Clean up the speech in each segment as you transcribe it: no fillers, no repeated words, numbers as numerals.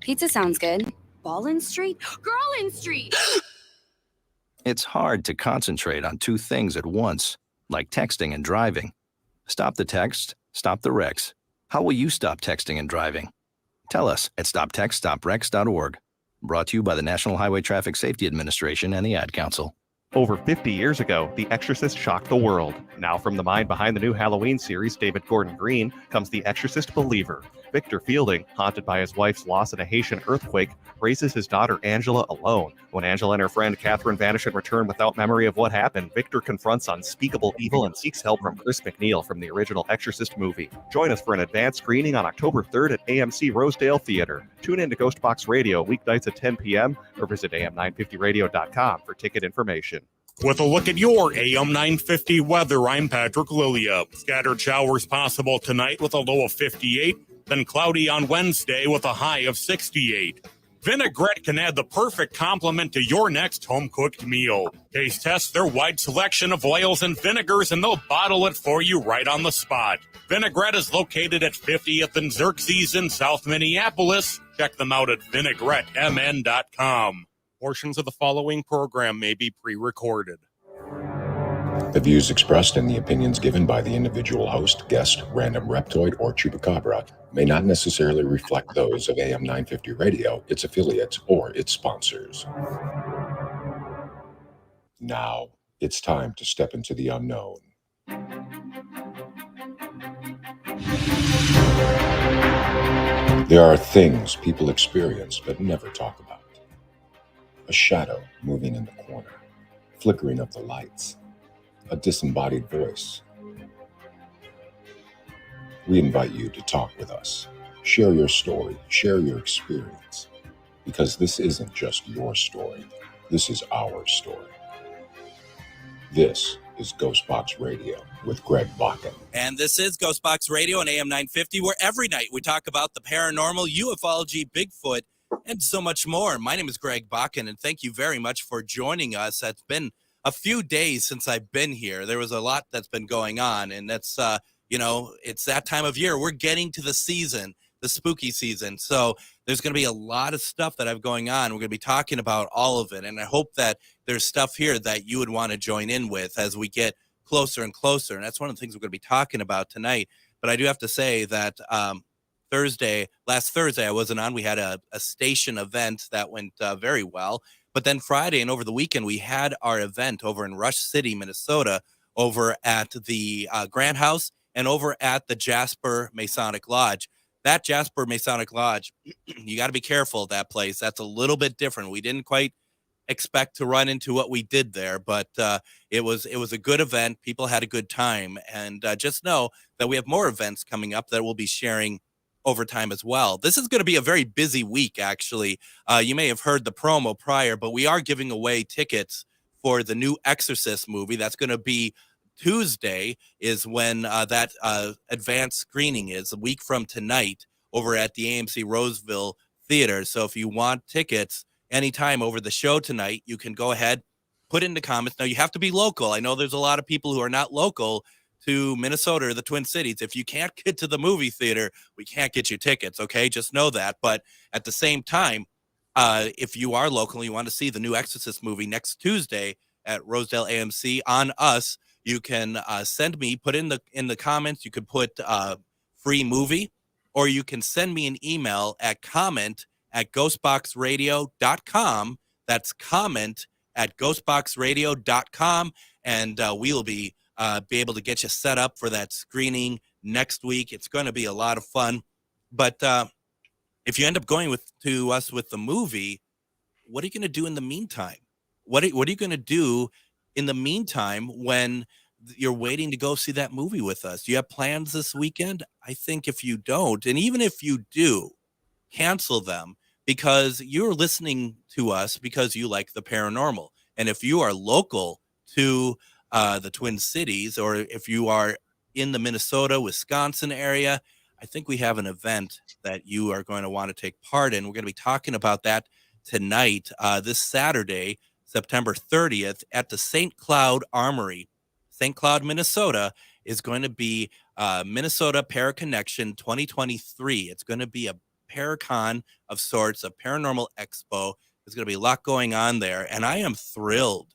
Pizza sounds good. Ballin Street? Girlin Street! It's hard to concentrate on two things at once, like texting and driving. Stop the text, stop the wrecks. How will you stop texting and driving? Tell us at stoptextstopwrecks.org. Brought to you by the National Highway Traffic Safety Administration and the Ad Council. Over 50 years ago, The Exorcist shocked the world. Now from the mind behind the new Halloween series, David Gordon Green, comes the Exorcist believer. Victor Fielding, haunted by his wife's loss in a Haitian earthquake, raises his daughter Angela alone. When Angela and her friend Catherine vanish and return without memory of what happened, Victor confronts unspeakable evil and seeks help from Chris McNeil from the original Exorcist movie. Join us for an advanced screening on October 3rd at AMC Rosedale Theater. Tune in to GhostBox Radio weeknights at 10 p.m. or visit am950radio.com for ticket information. With a look at your AM 950 weather, I'm Patrick Lilia. Scattered showers possible tonight with a low of 58, then cloudy on Wednesday with a high of 68. Vinaigrette can add the perfect complement to your next home-cooked meal. Taste test their wide selection of oils and vinegars, and they'll bottle it for you right on the spot. Vinaigrette is located at 50th and Xerxes in South Minneapolis. Check them out at vinaigrettemn.com. Portions of the following program may be pre-recorded. The views expressed and the opinions given by the individual host, guest, random reptoid, or chupacabra may not necessarily reflect those of AM 950 Radio, its affiliates, or its sponsors. Now, it's time to step into the unknown. There are things people experience but never talk about. A shadow moving in the corner, flickering of the lights, a disembodied voice. We invite you to talk with us. Share your story, share your experience, because this isn't just your story. This is our story. This is GhostBox Radio with Greg Bakun. And this is GhostBox Radio on AM 950, where every night we talk about the paranormal, ufology, Bigfoot, and so much more. My name is Greg Bakun, and thank you very much for joining us. It's been a few days since I've been here. There was a lot that's been going on, and that's, it's that time of year. We're getting to the season, the spooky season. So there's going to be a lot of stuff that I've going on. We're going to be talking about all of it, and I hope that there's stuff here that you would want to join in with as we get closer and closer, and that's one of the things we're going to be talking about tonight. But I do have to say that last Thursday, I wasn't on. We had a station event that went very well. But then Friday and over the weekend, we had our event over in Rush City, Minnesota, over at the Grant House and over at the Jasper Masonic Lodge. That Jasper Masonic Lodge, you got to be careful of that place. That's a little bit different. We didn't quite expect to run into what we did there, but it was a good event. People had a good time. And just know that we have more events coming up that we'll be sharing over time as well. This is going to be a very busy week, actually. You may have heard the promo prior, but we are giving away tickets for the new Exorcist movie. That's going to be Tuesday is when that advanced screening is, a week from tonight, over at the AMC Roseville Theater. So if you want tickets anytime over the show tonight, you can go ahead, put in the comments. Now, you have to be local. I know there's a lot of people who are not local to Minnesota or the Twin Cities. If you can't get to the movie theater, we can't get you tickets, okay? Just know that. But at the same time, if you are local and you want to see the new Exorcist movie next Tuesday at Rosedale AMC on us, you can send me, put in the comments, you could put free movie, or you can send me an email at comment@ghostboxradio.com. That's comment@ghostboxradio.com, and we will be able to get you set up for that screening next week. It's going to be a lot of fun. But if you end up going to us with the movie, what are you going to do in the meantime? What are you going to do in the meantime when you're waiting to go see that movie with us? Do you have plans this weekend? I think if you don't, and even if you do, cancel them, because you're listening to us because you like the paranormal. And if you are local to the Twin Cities, or if you are in the Minnesota, Wisconsin area, I think we have an event that you are going to want to take part in. We're going to be talking about that tonight, this Saturday, September 30th, at the St. Cloud Armory. St. Cloud, Minnesota is going to be Minnesota Paraconnection 2023. It's going to be a Paracon of sorts, a paranormal expo. There's going to be a lot going on there. And I am thrilled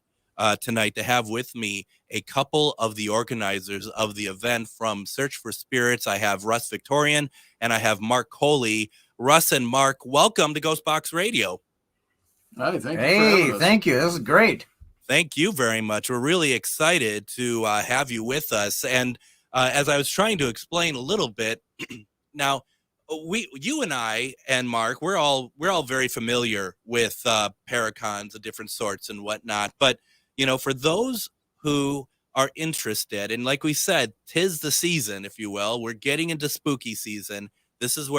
tonight to have with me a couple of the organizers of the event from Search for Spirits. I have Russ Victorian and I have Mark Kolle. Russ and Mark, welcome to GhostBox Radio. Hi, thank you for having us. Thank you. This is great. Thank you very much. We're really excited to have you with us. And as I was trying to explain a little bit, now you and I and Mark, we're all very familiar with Paracons of different sorts and whatnot. But for those who are interested, and like we said, 'tis the season, if you will. We're getting into spooky season. This is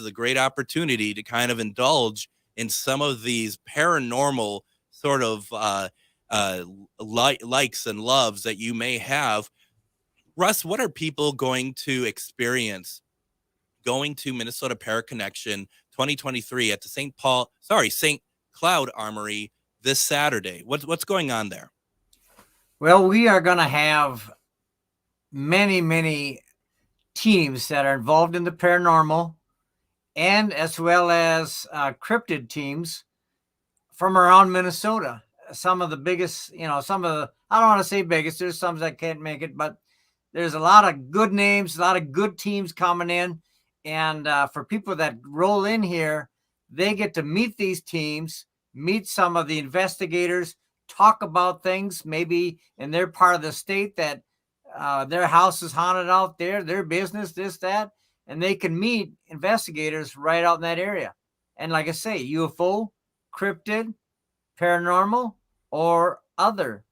a great opportunity to kind of indulge in some of these paranormal sort of likes and loves that you may have. Russ, what are people going to experience going to Minnesota Paraconnection 2023 at the St. Cloud Armory this Saturday? What's going on there? Well, we are going to have many teams that are involved in the paranormal, and as well as cryptid teams from around Minnesota. Some of the biggest, I don't want to say biggest, there's some that can't make it, but there's a lot of good names, a lot of good teams coming in. And for people that roll in here, they get to meet these teams, meet some of the investigators, talk about things maybe in their part of the state that their house is haunted out there, their business, this, that, and they can meet investigators right out in that area. And like I say, UFO, cryptid, paranormal, or other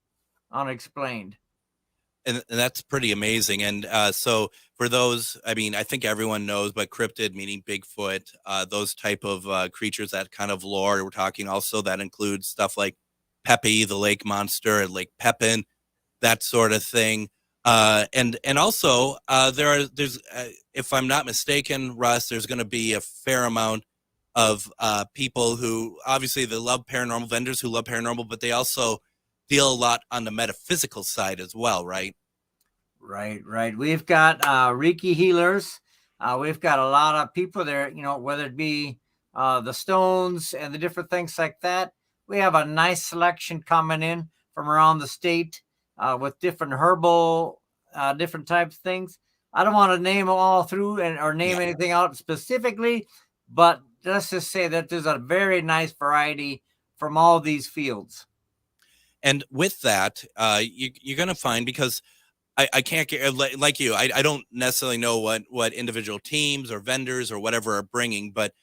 unexplained. And that's pretty amazing. And so for those, I think everyone knows, but cryptid meaning Bigfoot, those type of creatures, that kind of lore. We're talking also that includes stuff like Pepe, the lake monster, and Lake Pepin, that sort of thing. And also there's if I'm not mistaken, Russ, there's going to be a fair amount of people who obviously they love paranormal, vendors who love paranormal, but they also deal a lot on the metaphysical side as well, right? Right. We've got Reiki healers. We've got a lot of people there, whether it be the stones and the different things like that. We have a nice selection coming in from around the state with different herbal, different types of things. I don't want to name them all through or name anything out specifically, but let's just say that there's a very nice variety from all these fields. And with that, you're going to find, because I can't get, like you, I don't necessarily know what individual teams or vendors or whatever are bringing, but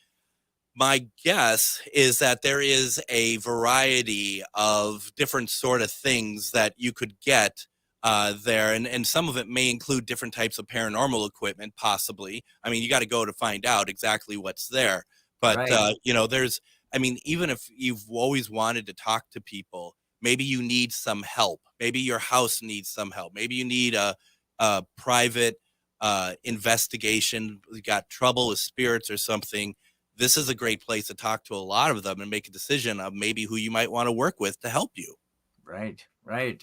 my guess is that there is a variety of different sort of things that you could get there. And some of it may include different types of paranormal equipment, possibly. You got to go to find out exactly what's there. But, right. There's, even if you've always wanted to talk to people, maybe you need some help. Maybe your house needs some help. Maybe you need a private investigation. You got trouble with spirits or something. This is a great place to talk to a lot of them and make a decision of maybe who you might want to work with to help you. Right.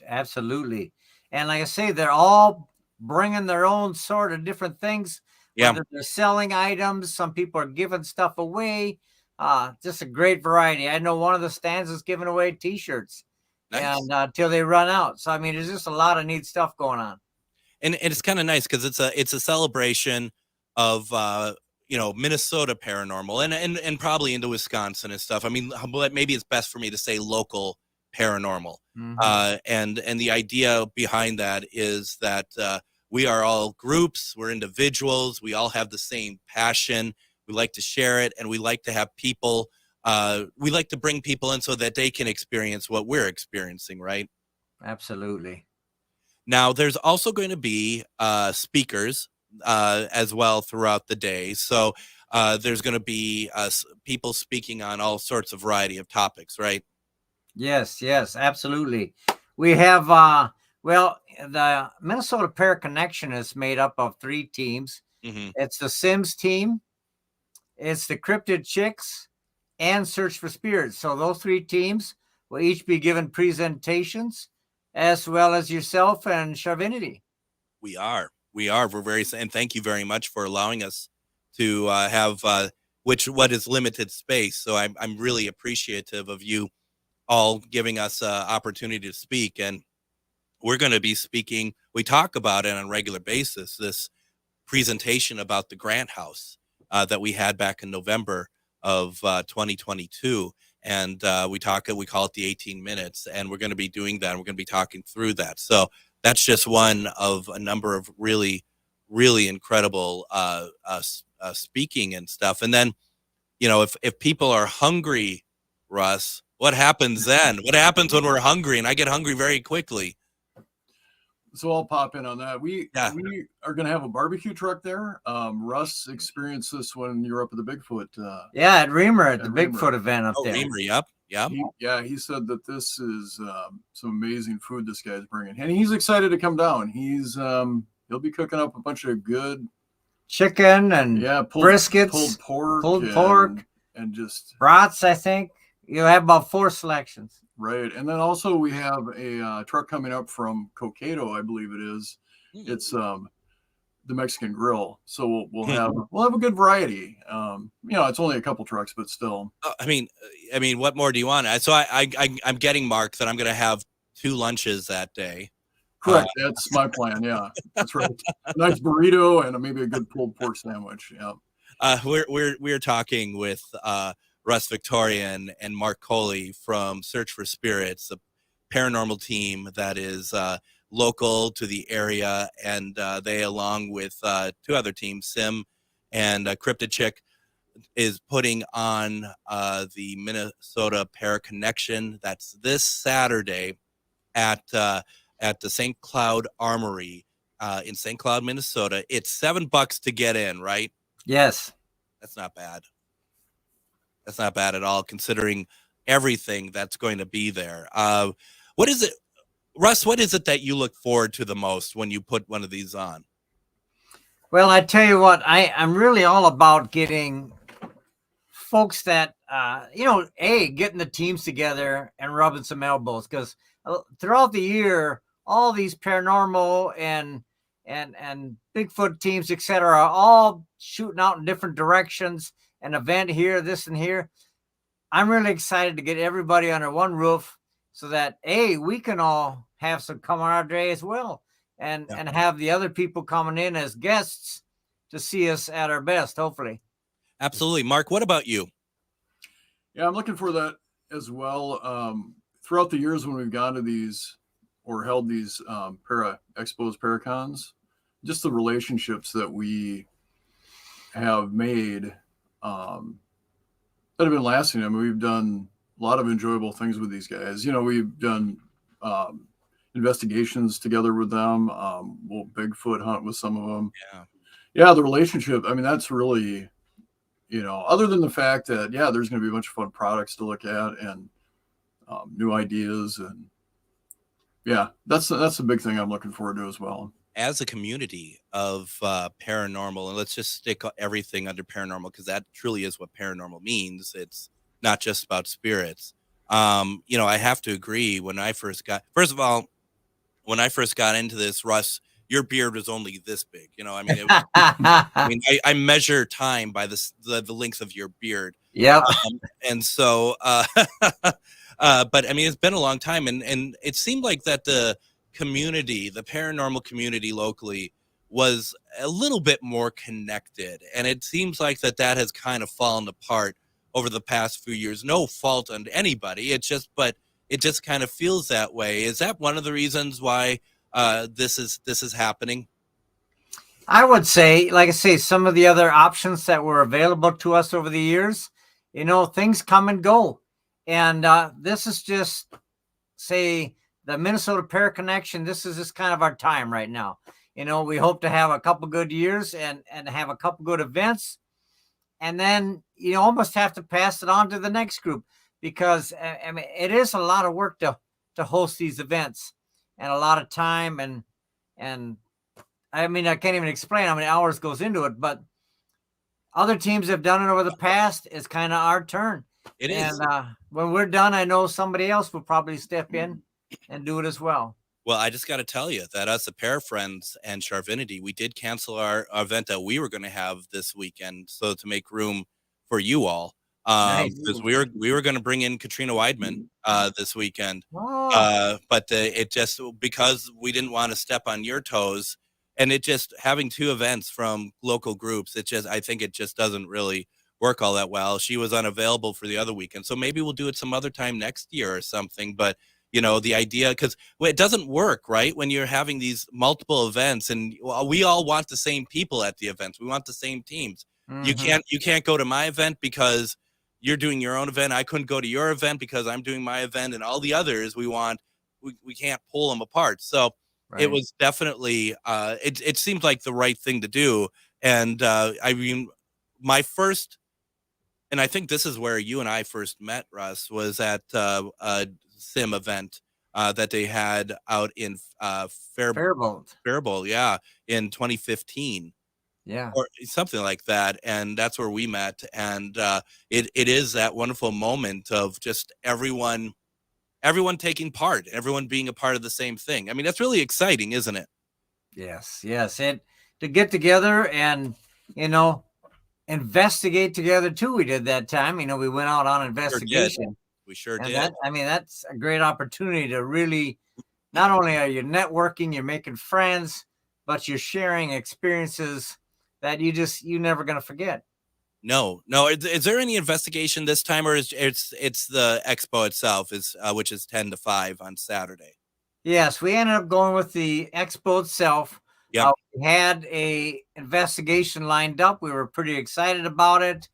Absolutely. And like I say, they're all bringing their own sort of different things. Yeah. Whether they're selling items, some people are giving stuff away. Just a great variety. I know one of the stands is giving away T-shirts. Nice. And till they run out. So there's just a lot of neat stuff going on. And it's kind of nice because it's a celebration of Minnesota paranormal and probably into Wisconsin and stuff. Maybe it's best for me to say local paranormal. Mm-hmm. And the idea behind that is that we are all groups, we're individuals, we all have the same passion. We like to share it, and we like to have people. We like to bring people in so that they can experience what we're experiencing, right? Absolutely. Now, there's also going to be speakers as well throughout the day. So there's going to be people speaking on all sorts of variety of topics, right? Yes, absolutely. We have, the Minnesota Paraconnection is made up of 3 teams. Mm-hmm. It's the Sims team, it's the Cryptid Chicks, and Search for Spirits. So those 3 teams will each be given presentations, as well as yourself and Charvinity. We're very, and thank you very much for allowing us to have what is limited space. So I'm really appreciative of you all giving us an opportunity to speak. And we're going to be speaking. We talk about it on a regular basis, this presentation about the Grant House that we had back in November of 2022. And we call it the 18 minutes, and we're going to be doing that. We're going to be talking through that. So that's just one of a number of really, really incredible speaking and stuff. And then, if people are hungry, Russ, what happens then? What happens when we're hungry? And I get hungry very quickly. So I'll pop in on that. We are going to have a barbecue truck there. Russ experienced this when you were up at the Bigfoot. At Reamer at the Bigfoot event up there. Reamer, yep. He said that this is some amazing food this guy's bringing, and he's excited to come down. He'll be cooking up a bunch of good chicken and briskets, pulled pork, and just brats. I think you have about 4 selections. Right. And then also we have a truck coming up from Coqueto, I believe it is. It's the Mexican Grill. So we'll have a good variety. It's only a couple trucks, but still. I mean, what more do you want? So I'm getting Mark that I'm going to have 2 lunches that day. Correct. That's my plan. Yeah, that's right. A nice burrito and maybe a good pulled pork sandwich. Yeah. We're talking with Russ Victorian and Mark Kolle from Search for Spirits, a paranormal team that is local to the area, and they, along with 2 other teams, Sim and Cryptid Chick, is putting on the Minnesota Paraconnection. That's this Saturday at the St. Cloud Armory in St. Cloud, Minnesota. It's $7 to get in, right? Yes. That's not bad. That's not bad at all, considering everything that's going to be there. What is it, Russ? What is it that you look forward to the most when you put one of these on? Well, I tell you what, I'm really all about getting folks that, getting the teams together and rubbing some elbows, because throughout the year, all these paranormal and Bigfoot teams, etc., are all shooting out in different directions. An event here, this and here. I'm really excited to get everybody under one roof so that we can all have some camaraderie as well, and have the other people coming in as guests to see us at our best, hopefully. Absolutely. Mark, what about you? Yeah, I'm looking for that as well. Throughout the years when we've gone to these or held these para expos, paracons, just the relationships that we have made that have been lasting. I mean, we've done a lot of enjoyable things with these guys. We've done investigations together with them. We'll Bigfoot hunt with some of them. Yeah, the relationship. I mean, that's really, other than the fact that, there's going to be a bunch of fun products to look at and new ideas. And that's a big thing I'm looking forward to as well. As a community of paranormal, and let's just stick everything under paranormal, because that truly is what paranormal means. It's not just about spirits. I have to agree. When I first got into this, Russ, your beard was only this big. I measure time by the length of your beard. Yeah. And so, but I mean, it's been a long time, and it seemed like that the paranormal community locally was a little bit more connected. And it seems like that has kind of fallen apart over the past few years. No fault on anybody. But it just kind of feels that way. Is that one of the reasons why this is happening? I would say, like I say, some of the other options that were available to us over the years, things come and go. And this is just, say, the Minnesota Paraconnection. This is just kind of our time right now. We hope to have a couple good years and have a couple good events. And then you almost have to pass it on to the next group, because I mean, it is a lot of work to host these events, and a lot of time. And I mean, I can't even explain how many hours goes into it, but other teams have done it over the past. It's kind of our turn. It is. And when we're done, I know somebody else will probably step in and do it as well. Well, I just got to tell you that us, the Para Friends and Charvinity, we did cancel our event that we were going to have this weekend, so to make room for you all. Nice. Because we were going to bring in Katrina Weidman this weekend, Oh. but it just, because we didn't want to step on your toes, and it just, having two events from local groups, I think it just doesn't really work all that well. She was unavailable for the other weekend, so maybe we'll do it some other time next year or something. But the idea, because it doesn't work, right, when you're having these multiple events, and we all want the same people at the events. We want the same teams. Mhm. You can't go to my event because you're doing your own event. I couldn't go to your event because I'm doing my event, and all the others we can't pull them apart. So Right. it was definitely it seemed like the right thing to do. And I mean, my first, and I think this is where you and I first met, Russ, was at a sim event that they had out in Faribault, yeah, in 2015. Yeah. Or something like that. And that's where we met. And it is that wonderful moment of just everyone taking part, everyone being a part of the same thing. I mean, that's really exciting, isn't it? Yes. And to get together and, investigate together too. We did that time. We went out on investigation. We sure And did. that's a great opportunity to really, not only are you networking, you're making friends, but you're sharing experiences that you never going to forget. No. Is there any investigation this time, or it's the expo itself, which is 10 to 5 on Saturday? Yes, we ended up going with the expo itself. Yep. We had a investigation lined up. We were pretty excited about it,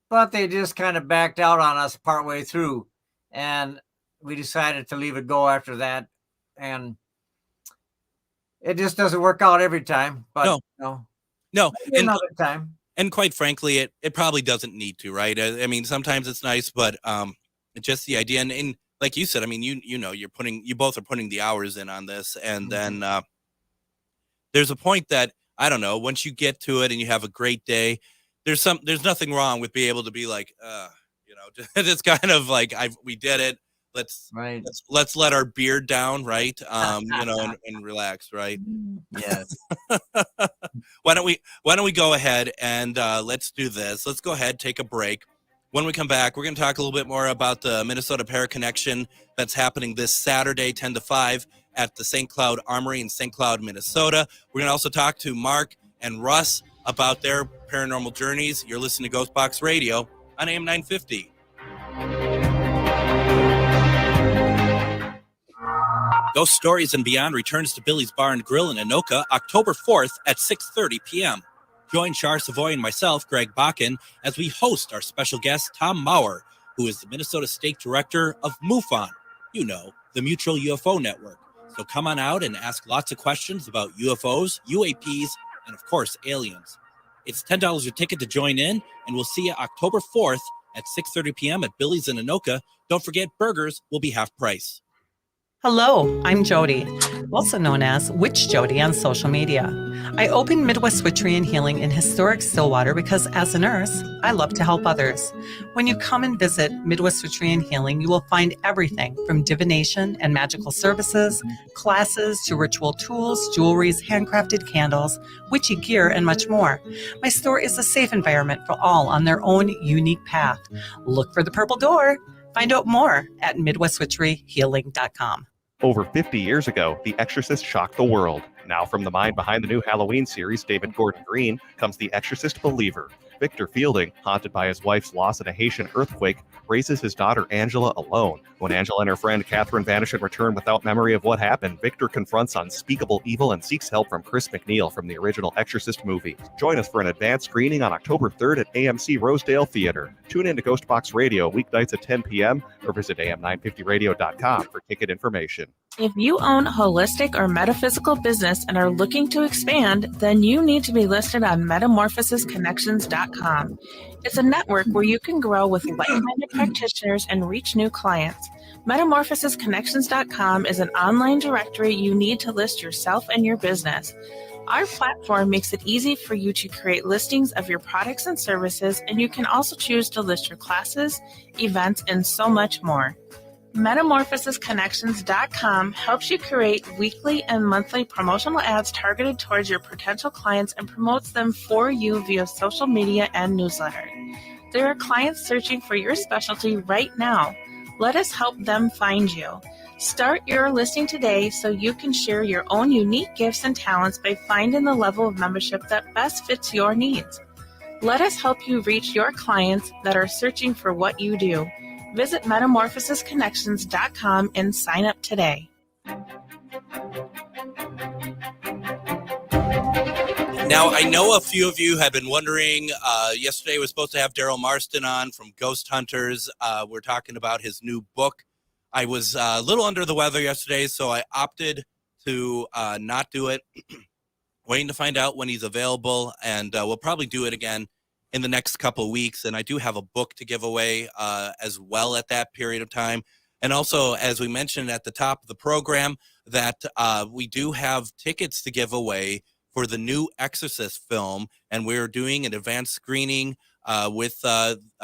but they just kind of backed out on us partway through, and we decided to leave it go after that. And it just doesn't work out every time. But no, maybe another time. And quite frankly, it probably doesn't need to, right? I mean, sometimes it's nice, but just the idea, and like you said, I mean, you both are putting the hours in on this, and then there's a point that, I don't know, once you get to it and you have a great day, there's nothing wrong with being able to be like, it's kind of like, we did it. Let's let our beard down, right? And relax, right? Yes. Why don't we go ahead and let's do this. Let's go ahead, take a break. When we come back, we're going to talk a little bit more about the Minnesota Paraconnection that's happening this Saturday, 10 to 5 at the St. Cloud Armory in St. Cloud, Minnesota. We're going to also talk to Mark and Russ about their paranormal journeys. You're listening to GhostBox Radio on AM 950. Ghost Stories and Beyond returns to Billy's Bar and Grill in Anoka October 4th at 6:30 p.m. Join Char Savoy and myself, Greg Bakun, as we host our special guest, Tom Maurer, who is the Minnesota State Director of MUFON, the Mutual UFO Network. So come on out and ask lots of questions about UFOs, UAPs, and of course, aliens. It's $10 a ticket to join in, and we'll see you October 4th at 6:30 p.m. at Billy's in Anoka. Don't forget, burgers will be half price. Hello, I'm Jody, also known as Witch Jody on social media. I opened Midwest Witchery and Healing in historic Stillwater because as a nurse, I love to help others. When you come and visit Midwest Witchery and Healing, you will find everything from divination and magical services, classes to ritual tools, jewelries, handcrafted candles, witchy gear, and much more. My store is a safe environment for all on their own unique path. Look for the purple door. Find out more at MidwestWitcheryHealing.com. Over 50 years ago, The Exorcist shocked the world. Now from the mind behind the new Halloween series, David Gordon Green, comes the Exorcist believer. Victor Fielding, haunted by his wife's loss in a Haitian earthquake, raises his daughter Angela alone. When Angela and her friend Catherine vanish and return without memory of what happened, Victor confronts unspeakable evil and seeks help from Chris McNeil from the original Exorcist movie. Join us for an advanced screening on October 3rd at AMC Rosedale Theater. Tune in to GhostBox Radio weeknights at 10 p.m. or visit am950radio.com for ticket information. If you own a holistic or metaphysical business and are looking to expand, then you need to be listed on metamorphosisconnections.com. It's a network where you can grow with like-minded practitioners and reach new clients. Metamorphosisconnections.com is an online directory you need to list yourself and your business. Our platform makes it easy for you to create listings of your products and services, and you can also choose to list your classes, events, and so much more. Metamorphosisconnections.com helps you create weekly and monthly promotional ads targeted towards your potential clients and promotes them for you via social media and newsletter. There are clients searching for your specialty right now. Let us help them find you. Start your listing today so you can share your own unique gifts and talents by finding the level of membership that best fits your needs. Let us help you reach your clients that are searching for what you do. Visit metamorphosisconnections.com and sign up today. Now, I know a few of you have been wondering, yesterday was supposed to have Daryl Marston on from Ghost Hunters. We're talking about his new book. I was a little under the weather yesterday, so I opted to not do it. Waiting to find out when he's available, and we'll probably do it again in the next couple of weeks. And I do have a book to give away as well at that period of time. And also, as we mentioned at the top of the program, that we do have tickets to give away for the new Exorcist film, and we're doing an advanced screening with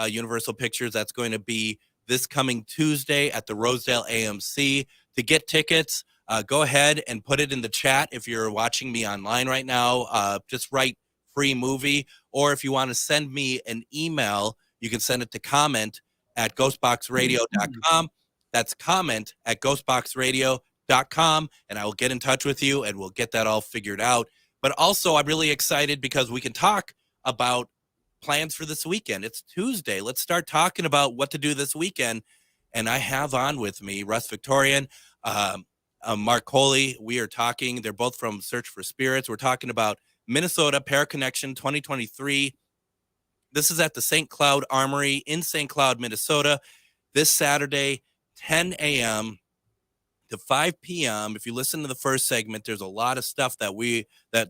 Universal Pictures. That's going to be this coming Tuesday at the Rosedale AMC. To get tickets, go ahead and put it in the chat if you're watching me online right now. Just write free movie, or if you want to send me an email, you can send it to comment@ghostboxradio.com. That's comment@ghostboxradio.com, and I will get in touch with you, and we'll get that all figured out. But also, I'm really excited because we can talk about plans for this weekend. It's Tuesday. Let's start talking about what to do this weekend. And I have on with me Russ Victorian, Mark Kolle. We are talking. They're both from Search for Spirits. We're talking about Minnesota Paraconnection 2023. This is at the St. Cloud Armory in St. Cloud, Minnesota, this Saturday, 10 a.m. to 5 p.m. If you listen to the first segment, there's a lot of stuff that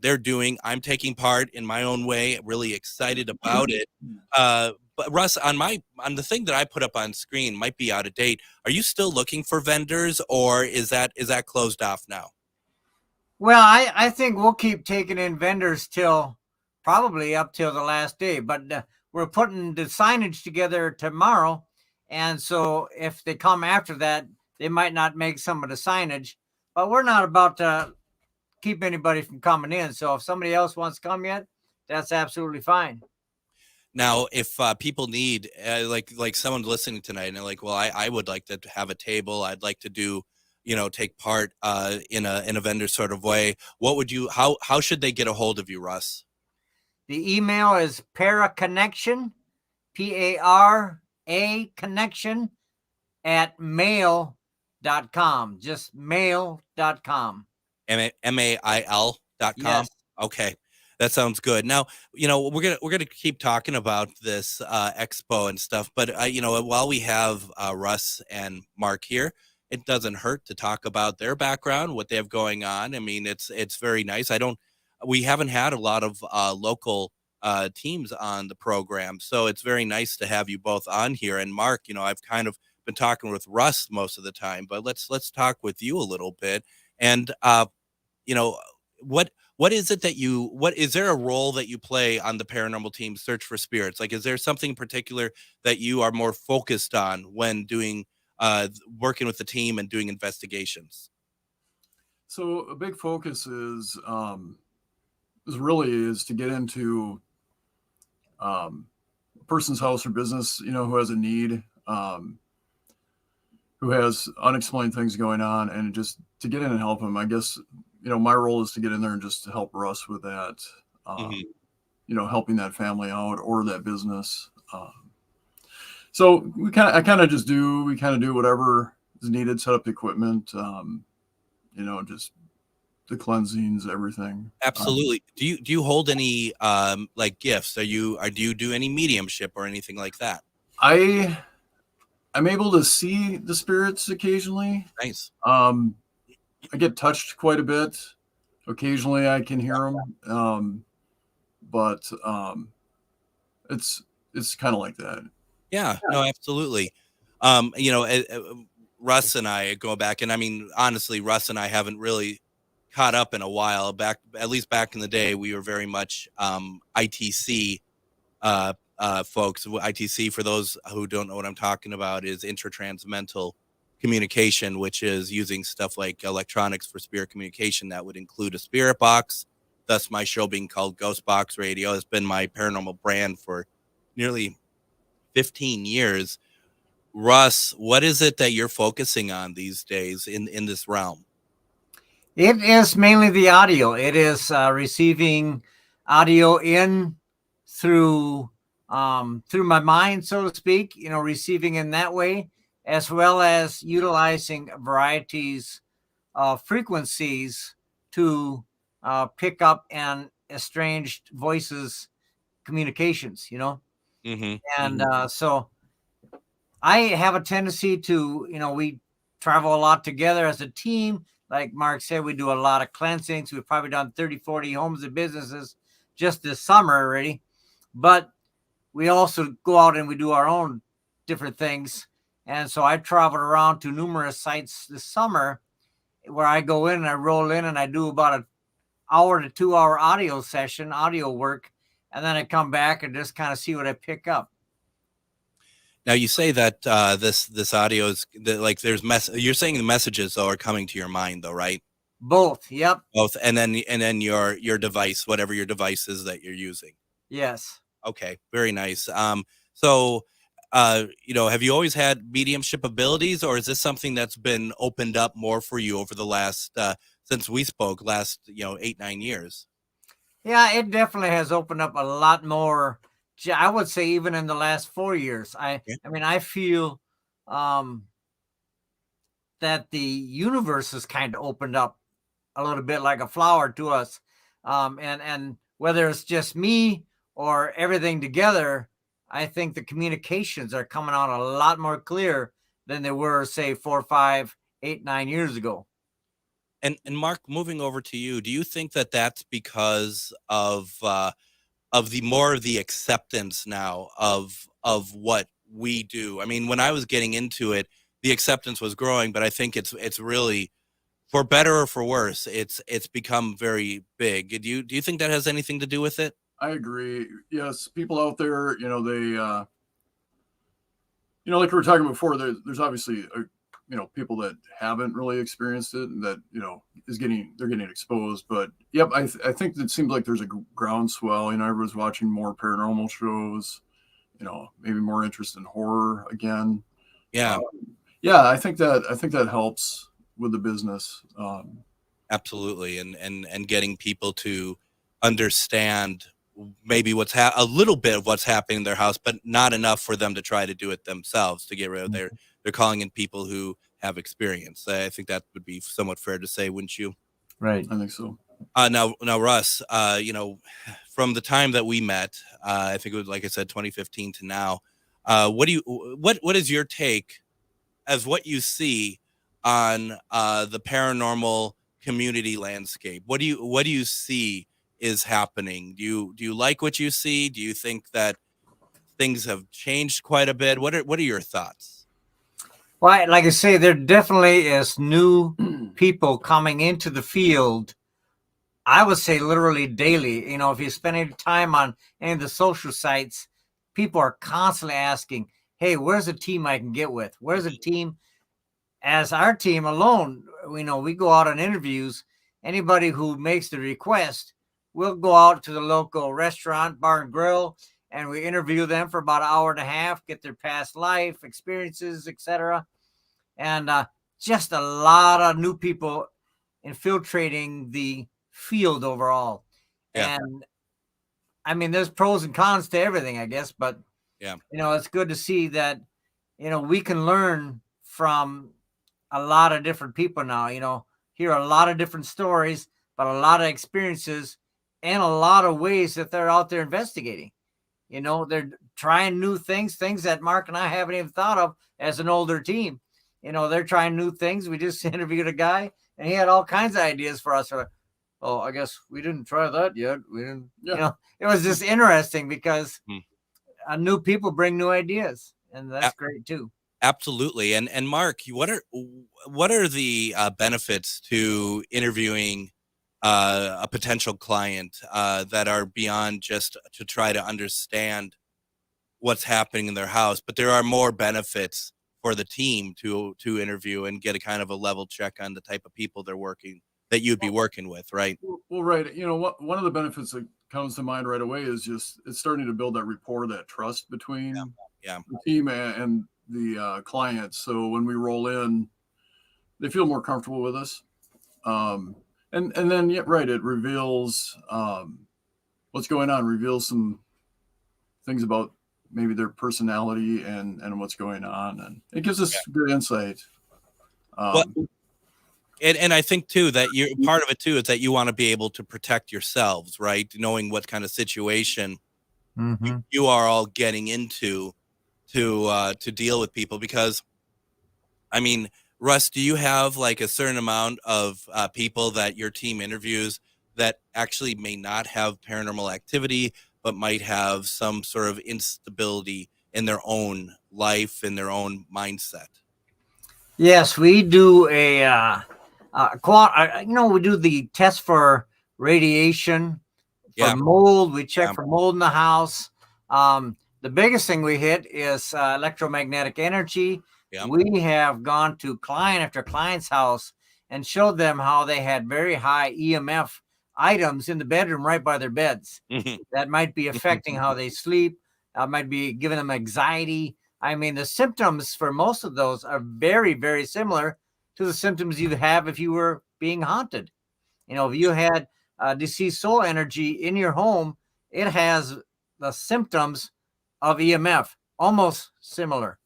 they're doing. I'm taking part in my own way. Really excited about it. But Russ, on the thing that I put up on screen might be out of date. Are you still looking for vendors, or is that closed off now? Well, I think we'll keep taking in vendors till probably up till the last day. But we're putting the signage together tomorrow, and so if they come after that, they might not make some of the signage, but we're not about to keep anybody from coming in. So if somebody else wants to come yet, that's absolutely fine. Now, if people need, like someone listening tonight, and they're like, well, I would like to have a table. I'd like to do, take part in a vendor sort of way. How should they get a hold of you, Russ? The email is Paraconnection, Para connection @mail.com, just mail.com. mail.com. Yes. Okay, that sounds good. Now, we're gonna keep talking about this expo and stuff, but while we have Russ and Mark here, it doesn't hurt to talk about their background, what they have going on. I mean, it's very nice. We haven't had a lot of local teams on the program, so it's very nice to have you both on here. And Mark, I've kind of been talking with Russ most of the time, but let's talk with you a little bit. And what is it that is there a role that you play on the paranormal team Search for Spirits? Like, is there something in particular that you are more focused on when doing working with the team and doing investigations? So a big focus is to get into a person's house or business, who has a need, who has unexplained things going on, and just to get in and help them. I guess, my role is to get in there and just to help Russ with that, helping that family out or that business. So we kind of do whatever is needed, set up the equipment, just the cleansings, everything. Absolutely. Do you hold any like gifts? Do you do any mediumship or anything like that? I'm able to see the spirits occasionally. Nice. I get touched quite a bit. Occasionally I can hear them. But it's kind of like that. Yeah, no, absolutely. Russ and I go back, and I mean, honestly, Russ and I haven't really caught up in a while. At least back in the day, we were very much ITC folks. ITC, for those who don't know what I'm talking about, is intratransmental communication, which is using stuff like electronics for spirit communication. That would include a spirit box. Thus, my show being called GhostBox Radio has been my paranormal brand for nearly 15 years. Russ, what is it that you're focusing on these days in this realm? It is mainly the audio. It is receiving audio in through my mind, so to speak, receiving in that way, as well as utilizing varieties of frequencies to pick up and estranged voices communications, and so I have a tendency to, we travel a lot together as a team. Like Mark said, we do a lot of cleansings. We've probably done 30, 40 homes and businesses just this summer already. But we also go out and we do our own different things. And so I traveled around to numerous sites this summer where I go in and I roll in and I do about an hour to 2 hour audio session, audio work. And then I come back and just kind of see what I pick up. Now you say that this audio is like there's you're saying the messages though are coming to your mind though, right? Both. Yep. Both. And then your device, whatever your device is that you're using. Yes. Okay. Very nice. So have you always had mediumship abilities, or is this something that's been opened up more for you over the last since we spoke last 8-9 years? Yeah, it definitely has opened up a lot more. I would say even in the last 4 years. I mean, I feel that the universe has kind of opened up a little bit like a flower to us. And whether it's just me or everything together, I think the communications are coming out a lot more clear than they were, say, 4, 5, 8, 9 years ago. And Mark, moving over to you, do you think that that's because of the more of the acceptance now of what we do? I mean, when I was getting into it, the acceptance was growing, but I think it's really, for better or for worse, it's become very big. Do you think that has anything to do with it? I agree. Yes, people out there, they, like we were talking before, there's obviously people that haven't really experienced it and that, they're getting exposed. But yep, I think it seems like there's a groundswell. Everyone's watching more paranormal shows, maybe more interest in horror again. Yeah. I think that helps with the business. Absolutely. And getting people to understand maybe a little bit of what's happening in their house, but not enough for them to try to do it themselves, to get rid of they're calling in people who have experience. I think that would be somewhat fair to say, wouldn't you? Right. I think so. Now, Russ, from the time that we met, I think it was, like I said, 2015 to now, what is your take as what you see on the paranormal community landscape? What do you see is happening? Do you like what you see? Do you think that things have changed quite a bit? What are your thoughts? Well, like I say, there definitely is new people coming into the field. I would say literally daily. If you spend any time on any of the social sites, people are constantly asking, hey, where's a team I can get with? Where's a team? As our team alone, we go out on interviews. Anybody who makes the request, we'll go out to the local restaurant, bar and grill, and we interview them for about an hour and a half, get their past life experiences, etc. And just a lot of new people infiltrating the field overall. Yeah. And I mean, there's pros and cons to everything, I guess, but yeah, it's good to see that, we can learn from a lot of different people now, hear a lot of different stories, but a lot of experiences and a lot of ways that they're out there investigating. They're trying new things that Mark and I haven't even thought of as an older team. They're trying new things. We just interviewed a guy and he had all kinds of ideas for us. Oh, I guess we didn't try that yet. We didn't, it was just interesting because new people bring new ideas, and that's great too. Absolutely. And Mark, what are the benefits to interviewing a potential client that are beyond just to try to understand what's happening in their house, but there are more benefits for the team to interview and get a kind of a level check on the type of people that you'd be working with, right? Well, right. One of the benefits that comes to mind right away is just it's starting to build that rapport, that trust between the team and the clients. So when we roll in, they feel more comfortable with us. And then, yeah, right, it reveals what's going on, reveals some things about maybe their personality and what's going on. And it gives us good insight. And I think too that you're part of it too is that you want to be able to protect yourselves, right? Knowing what kind of situation you are all getting into to deal with people. Because, I mean, Russ, do you have like a certain amount of people that your team interviews that actually may not have paranormal activity, but might have some sort of instability in their own life, in their own mindset? Yes, we do we do the test for radiation, for mold. We check for mold in the house. The biggest thing we hit is electromagnetic energy. We have gone to client after client's house and showed them how they had very high EMF items in the bedroom right by their beds. That might be affecting how they sleep. Might be giving them anxiety. I mean, the symptoms for most of those are very, very similar to the symptoms you have if you were being haunted. You know, if you had deceased soul energy in your home, it has the symptoms of EMF, almost similar.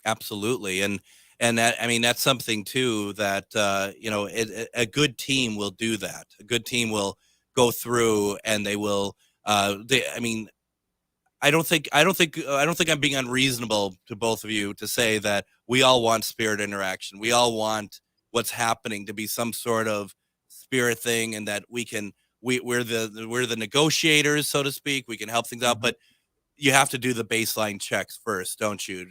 Absolutely. And that, I mean, that's something too that, a good team will do that. A good team will go through and they will, I don't think I'm being unreasonable to both of you to say that we all want spirit interaction. We all want what's happening to be some sort of spirit thing, and that we're the negotiators, so to speak. We can help things out, but you have to do the baseline checks first, don't you,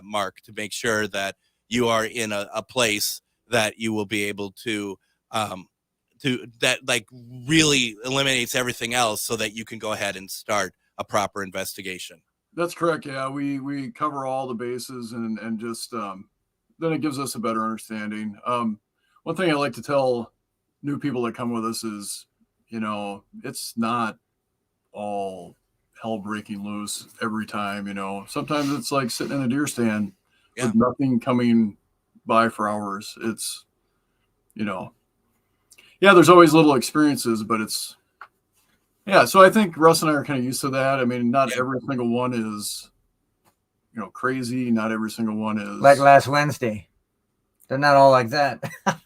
Mark, to make sure that you are in a place that you will be able to that like really eliminates everything else, so that you can go ahead and start a proper investigation. That's correct. Yeah, we cover all the bases and just then it gives us a better understanding. One thing I like to tell new people that come with us is, it's not all hell breaking loose every time. Sometimes it's like sitting in a deer stand with nothing coming by for hours. It's, there's always little experiences, but it's, so I think Russ and I are kind of used to that. I mean, not every single one is, crazy. Not every single one is like last Wednesday. They're not all like that.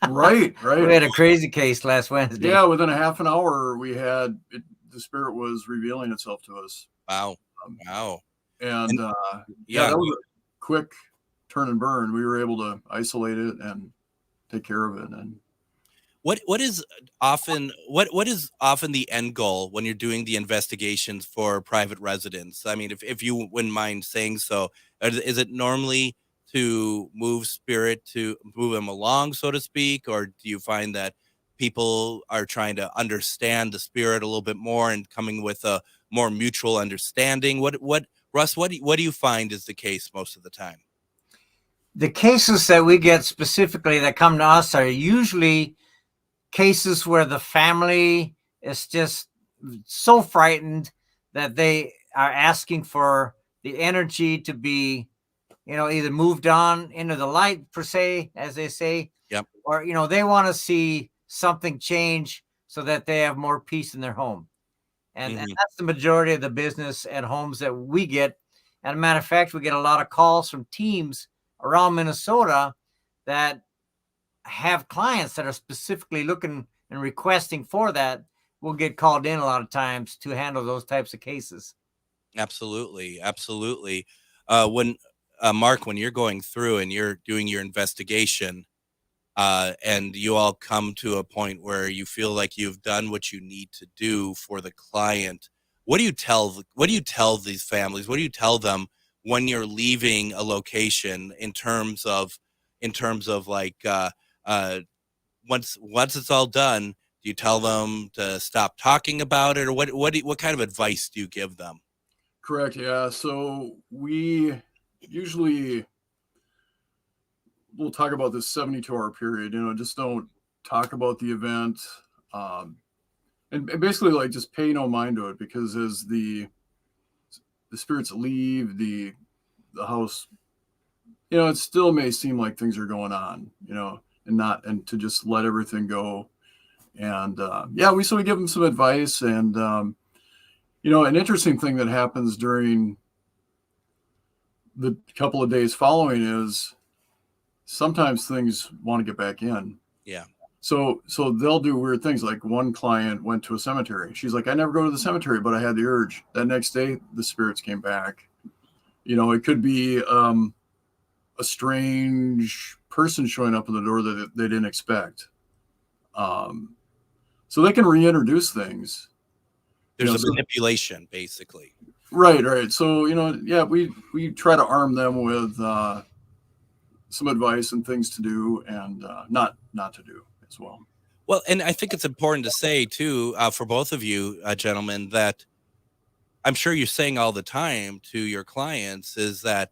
Right. We had a crazy case last Wednesday. Yeah, within a half an hour, the spirit was revealing itself to us. Wow. And that was a quick turn and burn. We were able to isolate it and take care of it. And what is often the end goal when you're doing the investigations for private residents? I mean, if you wouldn't mind saying so, is it normally to move spirit, to move them along, so to speak, or do you find that people are trying to understand the spirit a little bit more and coming with a more mutual understanding? Russ, what do you find is the case most of the time? The cases that we get specifically that come to us are usually cases where the family is just so frightened that they are asking for the energy to be, either moved on into the light, per se, as they say, or, they want to see something change so that they have more peace in their home. And that's the majority of the business at homes that we get. And a matter of fact, we get a lot of calls from teams around Minnesota that have clients that are specifically looking and requesting for that. We'll get called in a lot of times to handle those types of cases. Absolutely. When Mark, when you're going through and you're doing your investigation, and you all come to a point where you feel like you've done what you need to do for the client, what do you tell these families? What do you tell them when you're leaving a location in terms of like, once it's all done, do you tell them to stop talking about it, or what kind of advice do you give them? Correct. Yeah. So we usually we'll talk about this 72-hour period, just don't talk about the event. And basically like just pay no mind to it, because as the spirits leave, the the house, it still may seem like things are going on, and to just let everything go. And we give them some advice. And an interesting thing that happens during the couple of days following is sometimes things want to get back in. Yeah. So they'll do weird things. Like one client went to a cemetery. She's like, I never go to the cemetery, but I had the urge. That next day, the spirits came back. It could be a strange person showing up at the door that they didn't expect. So they can reintroduce things. There's a manipulation, basically. Right. So, we try to arm them with some advice and things to do and not to do as well. Well, and I think it's important to say, too, for both of you, gentlemen, that I'm sure you're saying all the time to your clients is that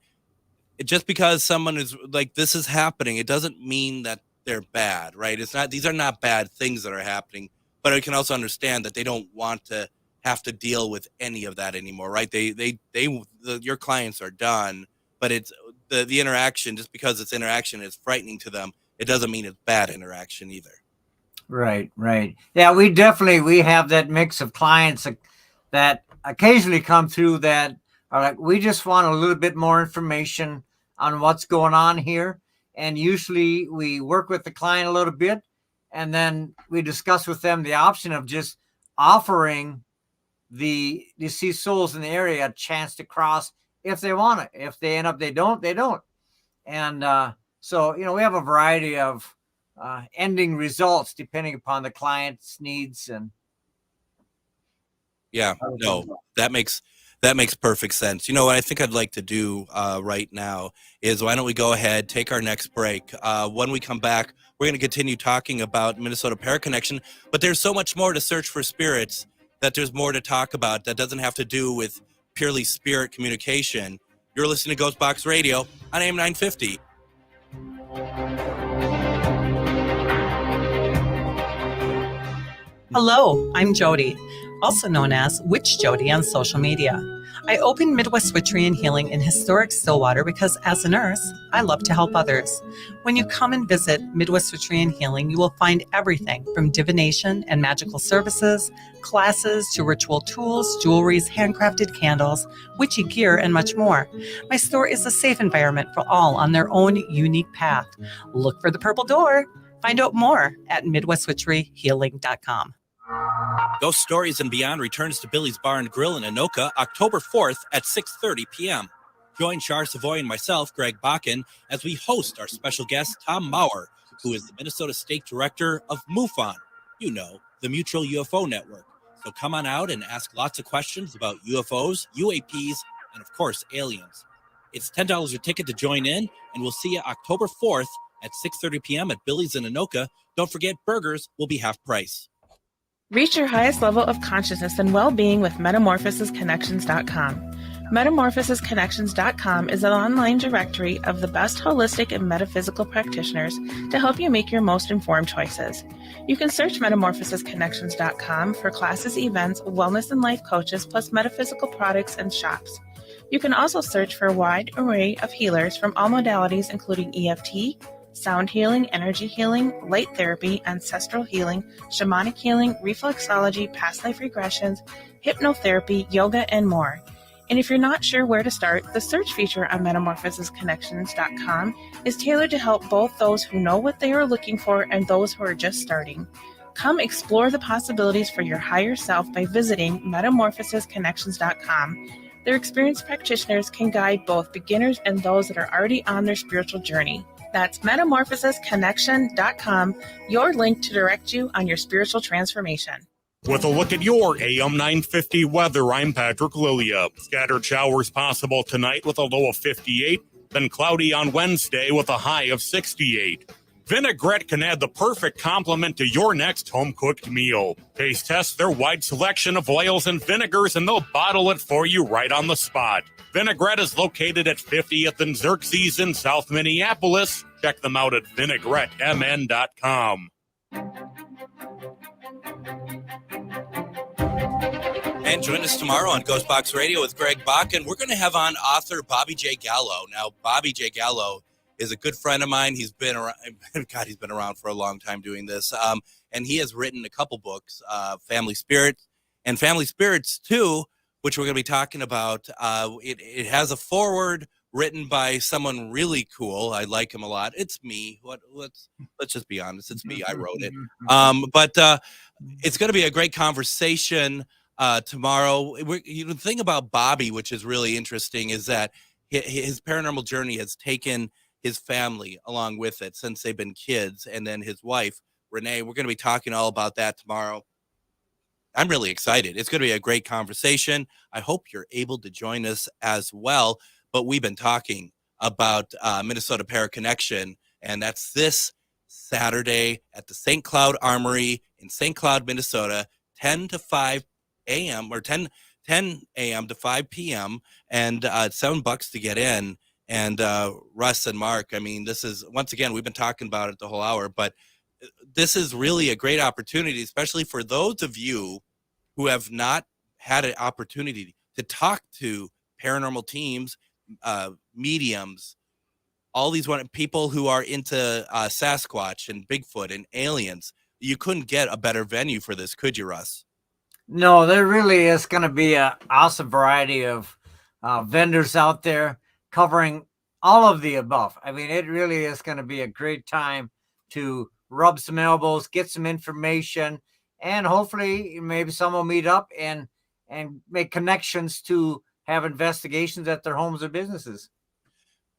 just because someone is like, this is happening, it doesn't mean that they're bad, right? These are not bad things that are happening, but I can also understand that they don't want to have to deal with any of that anymore, right? Your clients are done, but it's the interaction, just because it's interaction is frightening to them, it doesn't mean it's bad interaction either. Right. Yeah, we have that mix of clients that occasionally come through that are like, we just want a little bit more information on what's going on here. And usually we work with the client a little bit, and then we discuss with them the option of just offering the deceased souls in the area a chance to cross if they want it. If they end up, they don't. And so, we have a variety of ending results depending upon the client's needs. And yeah, no, that makes perfect sense. What I think I'd like to do right now is, why don't we go ahead, take our next break. When we come back, we're going to continue talking about Minnesota Paraconnection, but there's so much more to Search for Spirits that there's more to talk about that doesn't have to do with purely spirit communication. You're listening to GhostBox Radio on AM 950. Hello, I'm Jody, also known as Witch Jody on social media. I opened Midwest Witchery and Healing in historic Stillwater because as a nurse, I love to help others. When you come and visit Midwest Witchery and Healing, you will find everything from divination and magical services, classes to ritual tools, jewelries, handcrafted candles, witchy gear, and much more. My store is a safe environment for all on their own unique path. Look for the purple door. Find out more at MidwestWitcheryHealing.com. Ghost Stories and Beyond returns to Billy's Bar and Grill in Anoka October 4th at 6:30 p.m. Join Char Savoy and myself, Greg Bakun, as we host our special guest, Tom Maurer, who is the Minnesota State Director of MUFON, the Mutual UFO Network. So come on out and ask lots of questions about UFOs, UAPs, and of course, aliens. It's $10 a ticket to join in, and we'll see you October 4th at 6:30 p.m. at Billy's in Anoka. Don't forget, burgers will be half price. Reach your highest level of consciousness and well-being with MetamorphosisConnections.com. MetamorphosisConnections.com is an online directory of the best holistic and metaphysical practitioners to help you make your most informed choices. You can search MetamorphosisConnections.com for classes, events, wellness and life coaches, plus metaphysical products and shops. You can also search for a wide array of healers from all modalities, including EFT, sound healing, energy healing, light therapy, ancestral healing, shamanic healing, reflexology, past life regressions, hypnotherapy, yoga, and more. And if you're not sure where to start, the search feature on MetamorphosisConnections.com is tailored to help both those who know what they are looking for and those who are just starting. Come explore the possibilities for your higher self by visiting MetamorphosisConnections.com. Their experienced practitioners can guide both beginners and those that are already on their spiritual journey. That's MetamorphosisConnection.com, your link to direct you on your spiritual transformation. With a look at your AM 950 weather, I'm Patrick Lilia. Scattered showers possible tonight with a low of 58, then cloudy on Wednesday with a high of 68. Vinaigrette can add the perfect complement to your next home-cooked meal. Taste test their wide selection of oils and vinegars, and they'll bottle it for you right on the spot. Vinaigrette is located at 50th and Xerxes in South Minneapolis. Check them out at VinaigretteMN.com. And join us tomorrow on GhostBox Radio with Greg Bakun. We're going to have on author Bobby J. Gallo. Now, Bobby J. Gallo is a good friend of mine. He's been around. God, he's been around for a long time doing this. And he has written a couple books, Family Spirits and Family Spirits 2, which we're going to be talking about. It has a foreword written by someone really cool. I like him a lot. It's me. Let's just be honest. It's me. I wrote it. But it's going to be a great conversation tomorrow. The thing about Bobby, which is really interesting, is that his paranormal journey has taken his family along with it since they've been kids, and then his wife, Renee. We're going to be talking all about that tomorrow. I'm really excited. It's going to be a great conversation. I hope you're able to join us as well. But we've been talking about Minnesota Paraconnection, and that's this Saturday at the St. Cloud Armory in St. Cloud, Minnesota, 10 to 5 a.m. or 10 a.m. to 5 p.m. and it's $7 to get in. And Russ and Mark, I mean, this is, once again, we've been talking about it the whole hour, but this is really a great opportunity, especially for those of you who have not had an opportunity to talk to paranormal teams, mediums, all these people who are into Sasquatch and Bigfoot and aliens. You couldn't get a better venue for this, could you, Russ? No, there really is going to be an awesome variety of vendors out there covering all of the above. I mean, it really is going to be a great time to rub some elbows, get some information, and hopefully maybe some will meet up and make connections to have investigations at their homes or businesses.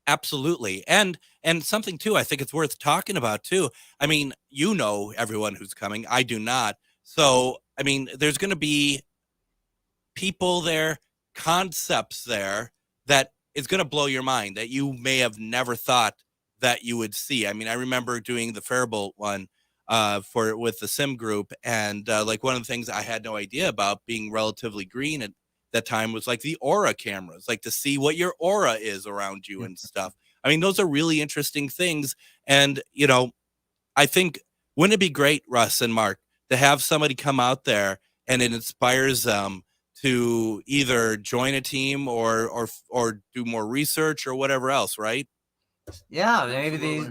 Absolutely. And something too, I think it's worth talking about too. I mean, you know everyone who's coming. I do not. So, I mean, there's going to be people there, concepts there that is going to blow your mind that you may have never thought that you would see. I mean, I remember doing the Faribault one with the Sim group, and like one of the things I had no idea about, being relatively green at that time, was like the aura cameras, like to see what your aura is around you and stuff. I mean, those are really interesting things. And, you know, I think, wouldn't it be great, Russ and Mark, to have somebody come out there and it inspires them to either join a team or do more research or whatever else, right? Yeah, maybe they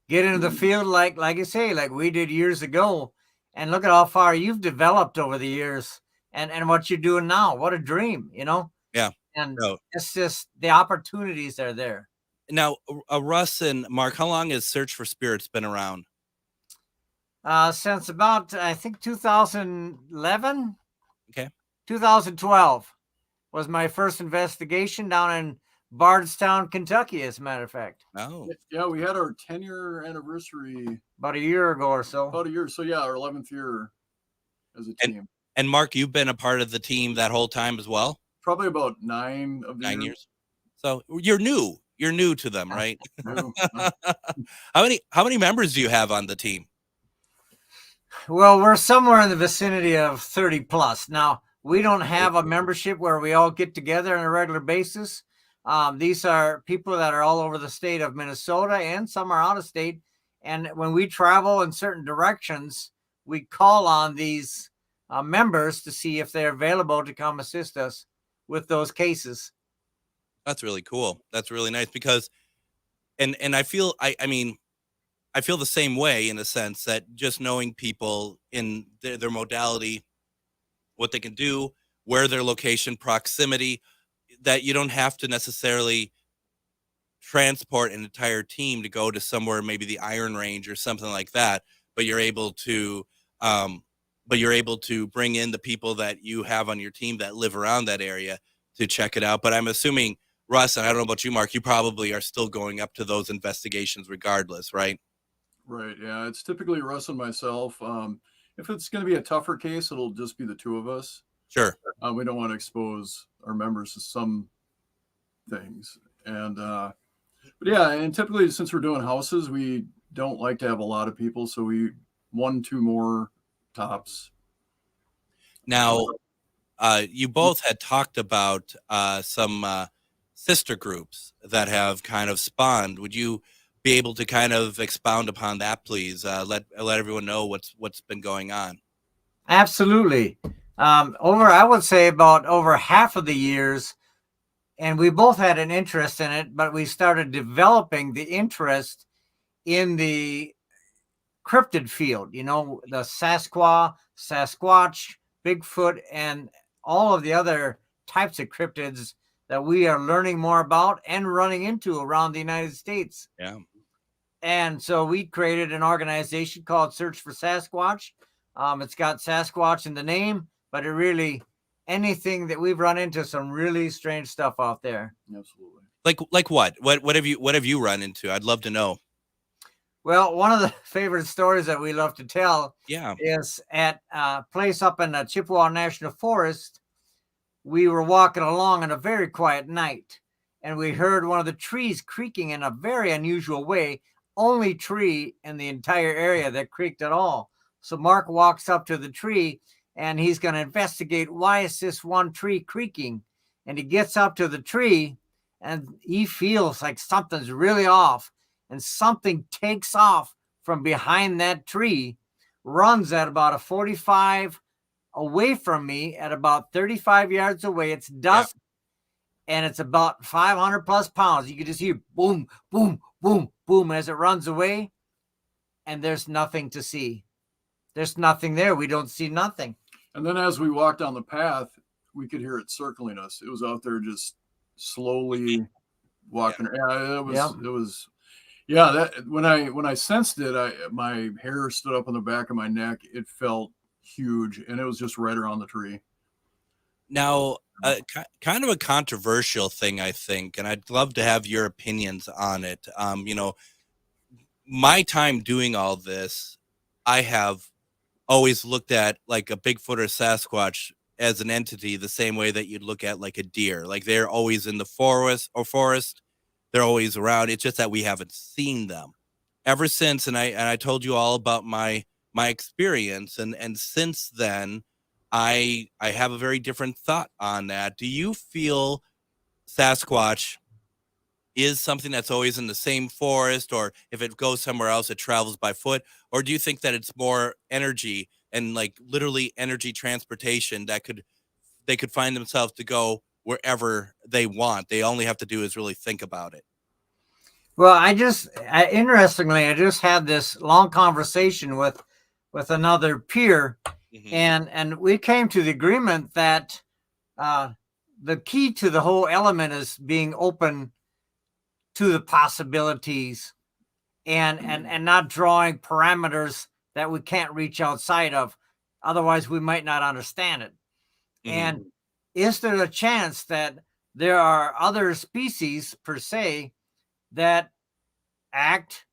get into the field like you say, like we did years ago, and look at how far you've developed over the years and what you're doing now. What a dream, you know? Yeah. And it's just the opportunities are there. Now, Russ and Mark, how long has Search for Spirits been around? Since about, I think, 2011. Okay. 2012 was my first investigation down in Bardstown, Kentucky, as a matter of fact. Oh. Yeah, we had our 10-year anniversary about a year ago or so. About a year. So, yeah, our 11th year as a team. And Mark, you've been a part of the team that whole time as well? Probably about 9 of the 9 years. So you're new. You're new to them, right? How many members do you have on the team? Well, we're somewhere in the vicinity of 30 plus. Now, we don't have a membership where we all get together on a regular basis. These are people that are all over the state of Minnesota, and some are out of state. And when we travel in certain directions, we call on these members to see if they're available to come assist us with those cases. That's really cool. That's really nice because, and I feel, I mean, I feel the same way in the sense that just knowing people in their modality, what they can do, where their location, proximity, that you don't have to necessarily transport an entire team to go to somewhere, maybe the Iron Range or something like that, but you're able to bring in the people that you have on your team that live around that area to check it out. But I'm assuming, Russ, and I don't know about you, Mark, you probably are still going up to those investigations regardless, right? Right. Yeah. It's typically Russ and myself. If it's going to be a tougher case, it'll just be the two of us. Sure. We don't want to expose our members to some things. And, but yeah, and typically since we're doing houses, we don't like to have a lot of people. So 1, 2 more tops. Now, you both had talked about some sister groups that have kind of spawned. Would you be able to kind of expound upon that, please? Let everyone know what's been going on. Absolutely. I would say about over half of the years, and we both had an interest in it, but we started developing the interest in the cryptid field, the Sasquatch, Bigfoot, and all of the other types of cryptids that we are learning more about and running into around the United States. Yeah. And so we created an organization called Search for Sasquatch. It's got Sasquatch in the name, but it really, anything that we've run into, some really strange stuff out there. Absolutely. Like what? What have you run into? I'd love to know. Well, one of the favorite stories that we love to tell is at a place up in the Chippewa National Forest. We were walking along on a very quiet night, and we heard one of the trees creaking in a very unusual way. Only tree in the entire area that creaked at all. So Mark walks up to the tree, and he's going to investigate, why is this one tree creaking? And he gets up to the tree, and he feels like something's really off, and something takes off from behind that tree, runs at about a 45 away from me, at about 35 yards away. It's dusk, and it's about 500 plus pounds. You can just hear boom, boom, boom, boom as it runs away, and there's nothing to see. There's nothing there. We don't see nothing. And then as we walked down the path, we could hear it circling us. It was out there just slowly walking. Yeah, it was. Yeah, that when I sensed it, my hair stood up on the back of my neck. It felt huge, and it was just right around the tree. Now, kind of a controversial thing, I think, and I'd love to have your opinions on it. My time doing all this, I have always looked at like a Bigfoot or Sasquatch as an entity the same way that you'd look at like a deer. Like they're always in the forest. They're always around. It's just that we haven't seen them ever since. And I told you all about my experience. And since then, I have a very different thought on that. Do you feel Sasquatch is something that's always in the same forest, or if it goes somewhere else, it travels by foot? Or do you think that it's more energy and like literally energy transportation that they could find themselves to go wherever they want? They only have to do is really think about it. Well, interestingly, I just had this long conversation with another peer, and we came to the agreement that the key to the whole element is being open to the possibilities and not drawing parameters that we can't reach outside of. Otherwise, we might not understand it. And is there a chance that there are other species per se that act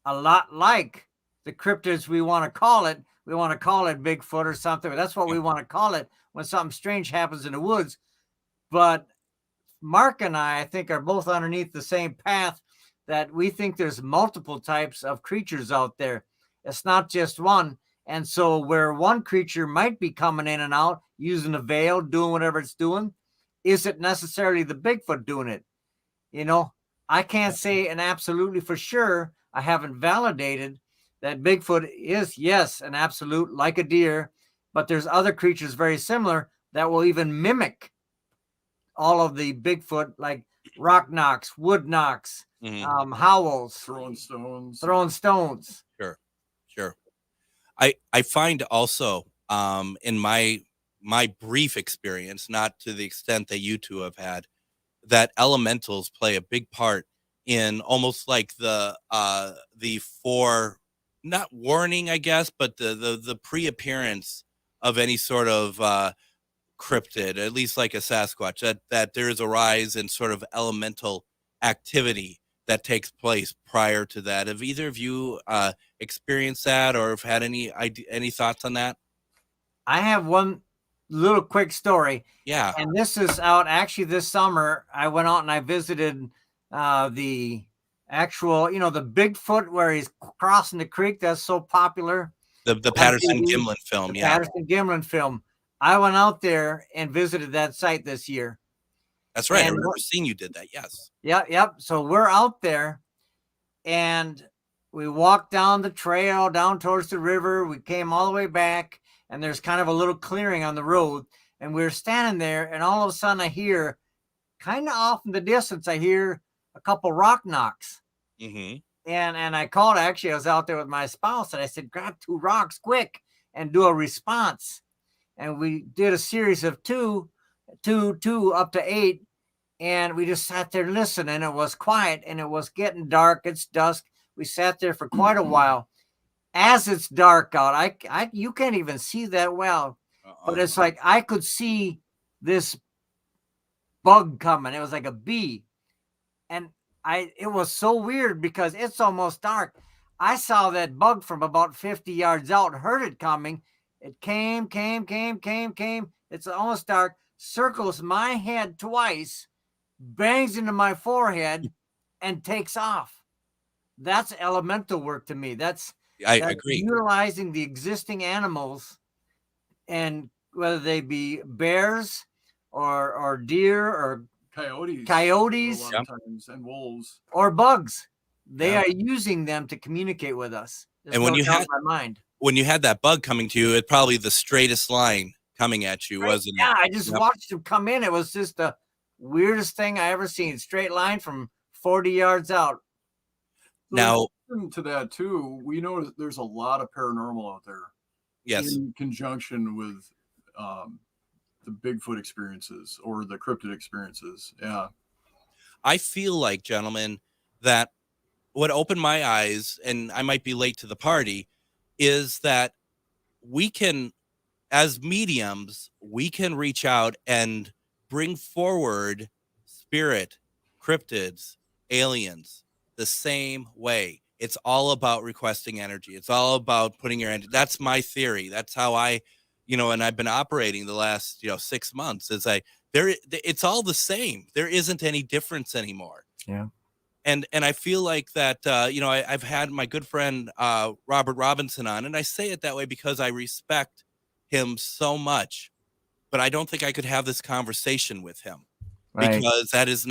a lot like the cryptids we want to call it? We want to call it Bigfoot or something. That's what we want to call it when something strange happens in the woods. But Mark and I think, are both underneath the same path, that we think there's multiple types of creatures out there. It's not just one. And so where one creature might be coming in and out, using a veil, doing whatever it's doing, is it necessarily the Bigfoot doing it? I can't say an absolutely for sure. I haven't validated that Bigfoot is, yes, an absolute like a deer, but there's other creatures very similar that will even mimic all of the Bigfoot, like rock knocks, wood knocks, howls, throwing stones. Sure. I find also in my brief experience, not to the extent that you two have had, that elementals play a big part in almost like the not warning, I guess, but the pre-appearance of any sort of cryptid, at least like a Sasquatch, that there is a rise in sort of elemental activity that takes place prior to that. Have either of you experienced that, or have had any thoughts on that? I have one little quick story. Yeah. And this is out actually this summer. I went out and I visited the actual, the Bigfoot where he's crossing the creek. That's so popular. The Patterson-Gimlin film. Patterson-Gimlin film. I went out there and visited that site this year. That's right. I remember seeing you did that. Yes. Yep. So we're out there and we walked down the trail down towards the river. We came all the way back and there's kind of a little clearing on the road, and we were standing there, and all of a sudden I hear, kind of off in the distance, I hear a couple rock knocks. Mm-hmm. And I called, actually, I was out there with my spouse, and I said, grab 2 rocks quick and do a response. And we did a series of two up to 8. And we just sat there listening. It was quiet, and it was getting dark. It's dusk. We sat there for quite a while. As it's dark out, you can't even see that well, but it's like I could see this bug coming. It was like a bee. And it was so weird because it's almost dark. I saw that bug from about 50 yards out, heard it coming. It came. It's almost dark, circles my head twice, bangs into my forehead, and takes off. That's elemental work to me. That's I agree. Utilizing the existing animals, and whether they be bears or deer or coyotes a lot of times, and wolves or bugs, they are using them to communicate with us. There's and when you had my mind, when you had that bug coming to you, it's probably the straightest line coming at you, wasn't it? Yeah, I just watched him come in. It was just the weirdest thing I ever seen. Straight line from 40 yards out. Now, to that too, we know there's a lot of paranormal out there. Yes. In conjunction with the Bigfoot experiences or the cryptid experiences. Yeah. I feel like, gentlemen, that what opened my eyes, and I might be late to the party, is that we can, as mediums, we can reach out and bring forward spirit, cryptids, aliens the same way. It's all about requesting energy. It's all about putting your energy. That's my theory. That's how I, and I've been operating the last, 6 months. It's all the same. There isn't any difference anymore. Yeah. And I feel like that, I've had my good friend, Robert Robinson on, and I say it that way because I respect him so much, but I don't think I could have this conversation with him because that's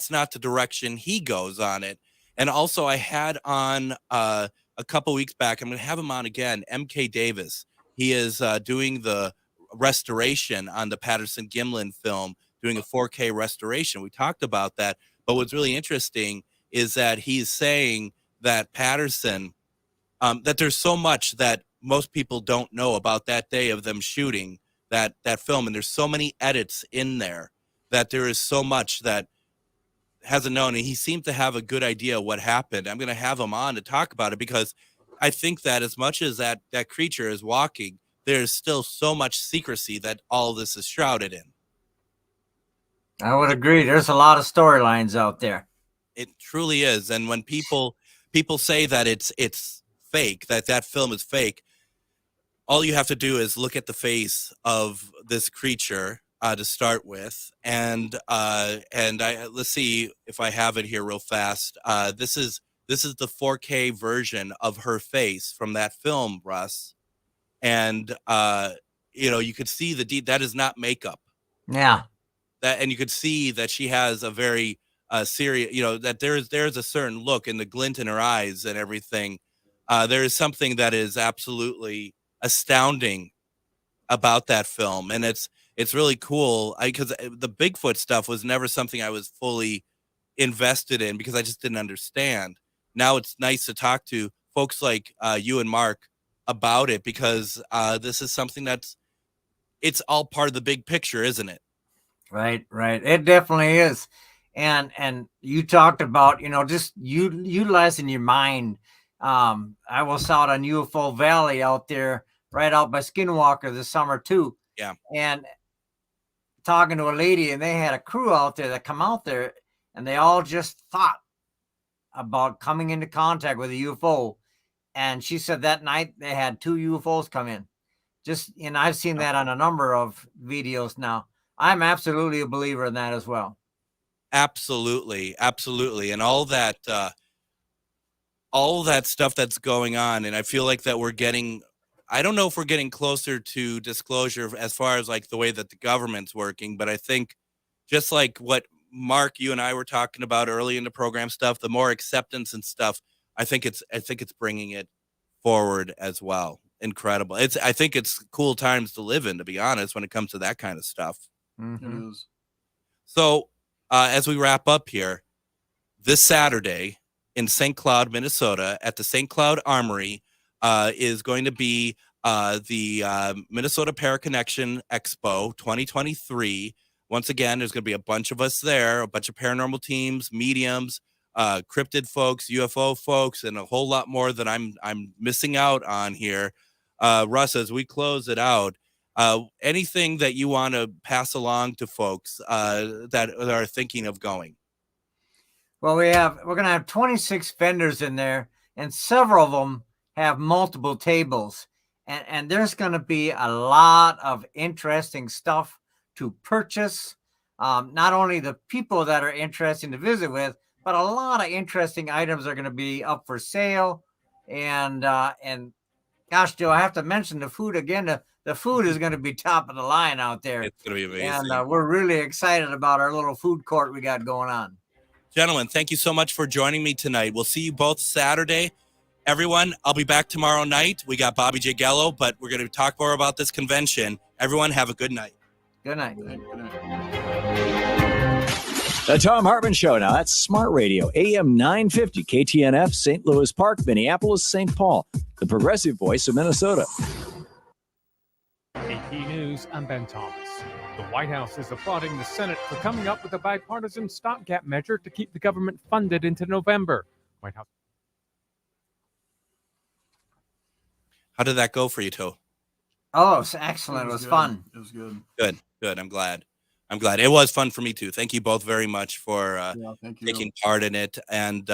not the direction he goes on it. And also I had on a couple weeks back, I'm going to have him on again, MK Davis. He is doing the restoration on the Patterson Gimlin film, doing a 4K restoration. We talked about that. But what's really interesting is that he's saying that Patterson, that there's so much that most people don't know about that day of them shooting that film. And there's so many edits in there that there is so much that hasn't known. And he seemed to have a good idea of what happened. I'm going to have him on to talk about it because I think that as much as that creature is walking, there's still so much secrecy that all this is shrouded in. I would agree. There's a lot of storylines out there. It truly is. And when people say that it's fake, that film is fake, all you have to do is look at the face of this creature to start with. And let's see if I have it here real fast. This is the 4K version of her face from that film, Russ. And you could see that is not makeup. Yeah. And you could see that she has a very serious, that there's a certain look in the glint in her eyes and everything. There is something that is absolutely astounding about that film, and it's really cool because the Bigfoot stuff was never something I was fully invested in because I just didn't understand. Now it's nice to talk to folks like you and Mark about it because this is something it's all part of the big picture, isn't it? Right. It definitely is. And you talked about, just utilizing your mind. I was out on UFO Valley out there, right out by Skinwalker this summer too. Yeah. And talking to a lady, and they had a crew out there that come out there, and they all just thought about coming into contact with a UFO. And she said that night they had 2 UFOs come in. And I've seen that on a number of videos now. I'm absolutely a believer in that as well. Absolutely. And all that stuff that's going on. And I feel like that I don't know if we're getting closer to disclosure as far as like the way that the government's working, but I think just like what Mark, you and I were talking about early in the program stuff, the more acceptance and stuff, I think it's bringing it forward as well. incredible. I think it's cool times to live in, to be honest, when it comes to that kind of stuff. It is. So as we wrap up here, this Saturday in St. Cloud, Minnesota, at the St. Cloud Armory, is going to be the Minnesota Paraconnection Expo 2023. Once again, there's going to be a bunch of us there, a bunch of paranormal teams, mediums, cryptid folks, UFO folks, and a whole lot more that I'm missing out on here. Russ, as we close it out, anything that you want to pass along to folks that are thinking of going? Well, we're going to have 26 vendors in there, and several of them have multiple tables. And there's going to be a lot of interesting stuff to purchase. Not only the people that are interesting to visit with, but a lot of interesting items are going to be up for sale. And gosh, Joe, I have to mention the food again. The food is going to be top of the line out there. It's going to be amazing. And we're really excited about our little food court we got going on. Gentlemen, thank you so much for joining me tonight. We'll see you both Saturday. Everyone, I'll be back tomorrow night. We got Bobby J. Gallo, but we're going to talk more about this convention. Everyone, have a good night. Good night. Good night. The Tom Hartman Show. Now, that's Smart Radio, AM 950, KTNF, St. Louis Park, Minneapolis, St. Paul, the progressive voice of Minnesota. AP News, I'm Ben Thomas. The White House is applauding the Senate for coming up with a bipartisan stopgap measure to keep the government funded into November. White House. How did that go for you, Toe? Oh, it was excellent. It was fun. It was good. Good. I'm glad. It was fun for me too. Thank you both very much for taking part in it. And